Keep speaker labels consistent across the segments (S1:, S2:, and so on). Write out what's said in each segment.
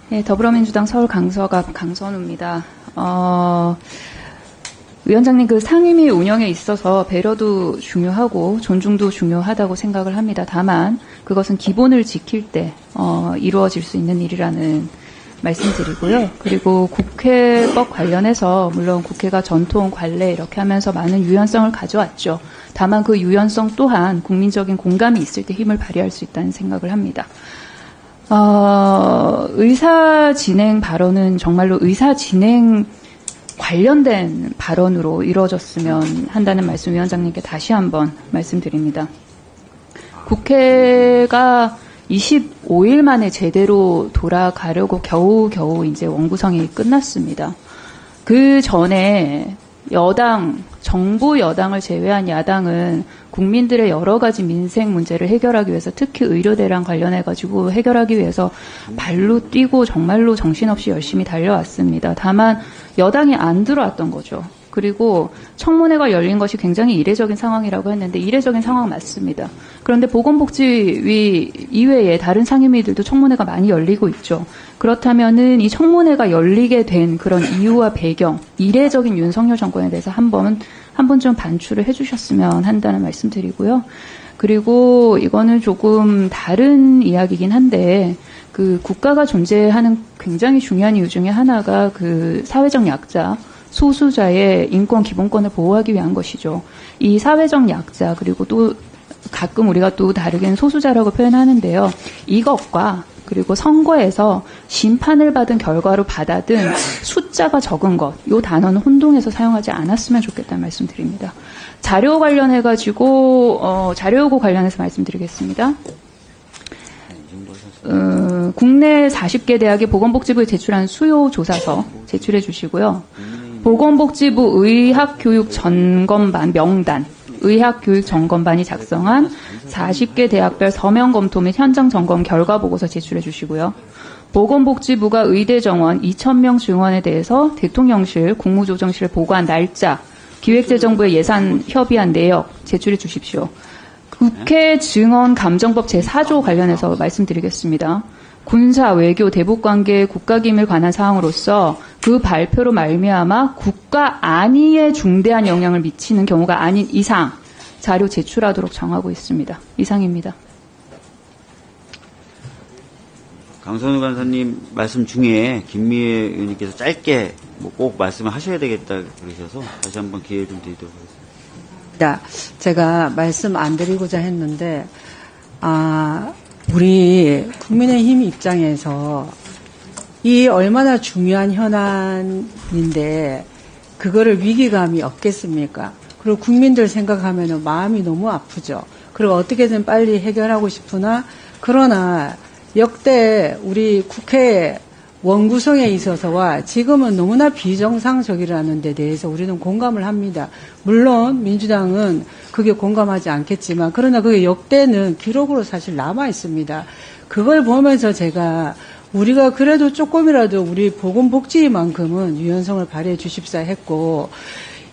S1: 네, 더불어민주당 서울 강서갑 강선우입니다. 위원장님, 그 상임위 운영에 있어서 배려도 중요하고 존중도 중요하다고 생각을 합니다. 다만 그것은 기본을 지킬 때 이루어질 수 있는 일이라는 말씀드리고요. 그리고 국회법 관련해서 물론 국회가 전통, 관례 이렇게 하면서 많은 유연성을 가져왔죠. 다만 그 유연성 또한 국민적인 공감이 있을 때 힘을 발휘할 수 있다는 생각을 합니다. 의사 진행 발언은 정말로 의사 진행 관련된 발언으로 이루어졌으면 한다는 말씀 위원장님께 다시 한번 말씀드립니다. 국회가 25일 만에 제대로 돌아가려고 겨우 이제 원구성이 끝났습니다. 그 전에 여당, 정부 여당을 제외한 야당은 국민들의 여러 가지 민생 문제를 해결하기 위해서 특히 의료대랑 관련해가지고 해결하기 위해서 발로 뛰고 정말로 정신없이 열심히 달려왔습니다. 다만 여당이 안 들어왔던 거죠. 그리고 청문회가 열린 것이 굉장히 이례적인 상황이라고 했는데 이례적인 상황 맞습니다. 그런데 보건복지위 이외에 다른 상임위들도 청문회가 많이 열리고 있죠. 그렇다면은 이 청문회가 열리게 된 그런 이유와 배경, 이례적인 윤석열 정권에 대해서 한 번쯤 반추를 해주셨으면 한다는 말씀드리고요. 그리고 이거는 조금 다른 이야기긴 한데 그 국가가 존재하는 굉장히 중요한 이유 중에 하나가 그 사회적 약자, 소수자의 인권 기본권을 보호하기 위한 것이죠. 이 사회적 약자 그리고 또 가끔 우리가 또 다르게는 소수자라고 표현하는데요. 이것과 그리고 선거에서 심판을 받은 결과로 받아든 숫자가 적은 것, 이 단어는 혼동해서 사용하지 않았으면 좋겠다는 말씀드립니다. 자료 관련해가지고 자료 요구 관련해서 말씀드리겠습니다. 국내 40개 대학의 보건복지부에 제출한 수요 조사서 제출해 주시고요. 보건복지부 의학교육점검반 명단, 의학교육점검반이 작성한 40개 대학별 서면 검토 및 현장 점검 결과 보고서 제출해 주시고요. 보건복지부가 의대 정원 2,000명 증원에 대해서 대통령실, 국무조정실 보고한 날짜, 기획재정부의 예산 협의한 내역 제출해 주십시오. 국회 증언 감정법 제4조 관련해서 말씀드리겠습니다. 군사, 외교, 대북관계, 국가기밀 관한 사항으로서 그 발표로 말미암아 국가 안위에 중대한 영향을 미치는 경우가 아닌 이상 자료 제출하도록 정하고 있습니다. 이상입니다.
S2: 강선우 간사님 말씀 중에 김미애 의원님께서 짧게 꼭 말씀을 하셔야 되겠다 그러셔서 다시 한번 기회를 좀 드리도록 하겠습니다.
S3: 제가 말씀 안 드리고자 했는데 우리 국민의힘 입장에서 이 얼마나 중요한 현안인데 그거를 위기감이 없겠습니까? 그리고 국민들 생각하면 마음이 너무 아프죠. 그리고 어떻게든 빨리 해결하고 싶으나 그러나 역대 우리 국회 원구성에 있어서와 지금은 너무나 비정상적이라는 데 대해서 우리는 공감을 합니다. 물론 민주당은 그게 공감하지 않겠지만 그러나 그게 역대는 기록으로 사실 남아 있습니다. 그걸 보면서 제가 우리가 그래도 조금이라도 우리 보건복지만큼은 유연성을 발휘해 주십사 했고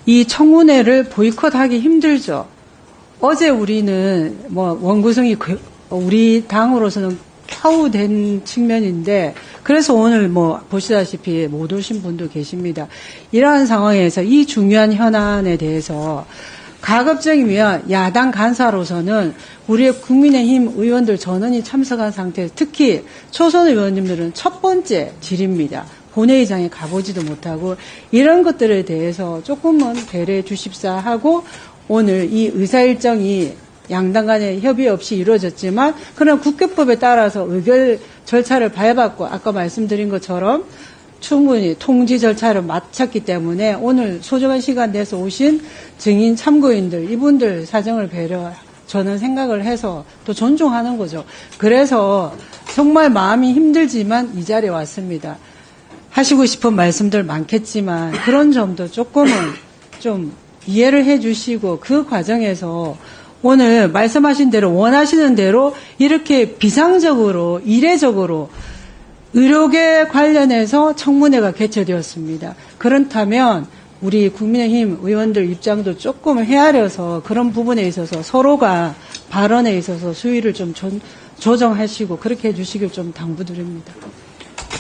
S3: 이 청문회를 보이콧하기 힘들죠. 어제 우리는 원구성이 우리 당으로서는 겨우 된 측면인데 그래서 오늘 보시다시피 못 오신 분도 계십니다. 이러한 상황에서 이 중요한 현안에 대해서 가급적이면 야당 간사로서는 우리의 국민의힘 의원들 전원이 참석한 상태에서 특히 초선 의원님들은 첫 번째 질입니다. 본회의장에 가보지도 못하고 이런 것들에 대해서 조금은 배려해 주십사 하고 오늘 이 의사일정이 양당 간의 협의 없이 이루어졌지만 그러나 국회법에 따라서 의결 절차를 밟았고 아까 말씀드린 것처럼 충분히 통지 절차를 마쳤기 때문에 오늘 소중한 시간 내서 오신 증인 참고인들 이분들 사정을 배려 저는 생각을 해서 또 존중하는 거죠. 그래서 정말 마음이 힘들지만 이 자리에 왔습니다. 하시고 싶은 말씀들 많겠지만 그런 점도 조금은 좀 이해를 해 주시고 그 과정에서 오늘 말씀하신 대로 원하시는 대로 이렇게 비상적으로 이례적으로 의료계 관련해서 청문회가 개최되었습니다. 그렇다면 우리 국민의힘 의원들 입장도 조금 헤아려서 그런 부분에 있어서 서로가 발언에 있어서 수위를 좀 조정하시고 그렇게 해주시길 좀 당부드립니다.